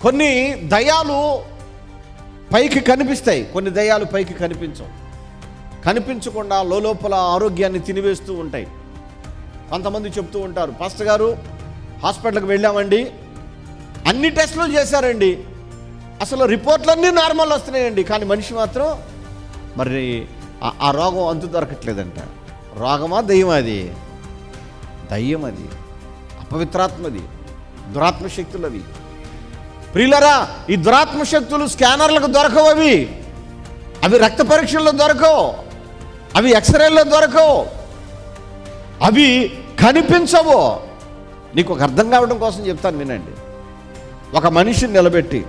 కొన్ని దయ్యాలు పైకి కనిపిస్తాయి, కొన్ని దయ్యాలు పైకి కనిపించవు. కనిపించకుండా లోపల ఆరోగ్యాన్ని తినివేస్తూ ఉంటాయి. కొంతమంది చెప్తూ ఉంటారు, పాస్టర్ గారు హాస్పిటల్కి వెళ్ళామండి, అన్ని టెస్టులు చేశారండి, అసలు రిపోర్ట్లన్నీ నార్మల్ వస్తున్నాయండి, కానీ మనిషి మాత్రం మరి ఆ రోగం అంతు దొరకట్లేదంట. రోగమా దయ్యమా? అది దయ్యం, అది అపవిత్రాత్మది, దురాత్మ శక్తులు అవి. ప్రియులరా, ఈ దురాత్మ శక్తులు స్కానర్లకు దొరకవు, అవి రక్త పరీక్షల్లో దొరకవు, అవి ఎక్స్రేల్లో దొరకవు, అవి కనిపించవు. నీకు ఒక అర్థం కావడం కోసం చెప్తాను, వినండి. ఒక మనిషిని నిలబెట్టి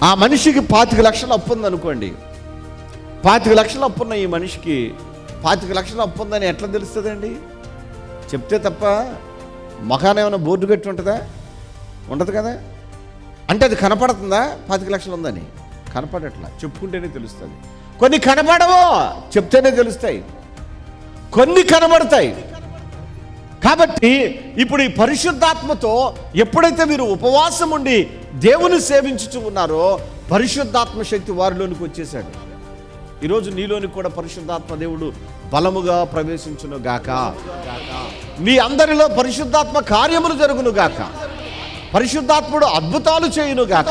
ఆ మనిషికి 25 లక్షలు అప్పు ఉందనుకోండి. 25 లక్షలు అప్పున్న ఈ మనిషికి 25 లక్షలు అప్పు ఉందని ఎట్లా తెలుస్తుందండి? చెప్తే తప్ప మొఖాన ఏమైనా బోర్డు కట్టి ఉంటుందా? ఉండదు కదా. అంటే అది కనపడుతుందా 25 లక్షలు ఉందని? కనపడట్లా, చెప్పుకుంటేనే తెలుస్తుంది. కొన్ని కనపడవో, చెప్తేనే తెలుస్తాయి, కొన్ని కనబడతాయి. కాబట్టి ఇప్పుడు ఈ పరిశుద్ధాత్మతో ఎప్పుడైతే మీరు ఉపవాసం ఉండి దేవుని సేవించుతూ ఉన్నారో పరిశుద్ధాత్మ శక్తి వారిలోనికి వచ్చేసాడు. ఈరోజు నీలోనికి కూడా పరిశుద్ధాత్మ దేవుడు బలముగా ప్రవేశించును గాక. మీ అందరిలో పరిశుద్ధాత్మ కార్యములు జరుగును గాక. పరిశుద్ధాత్ముడు అద్భుతాలు చేయును గాక.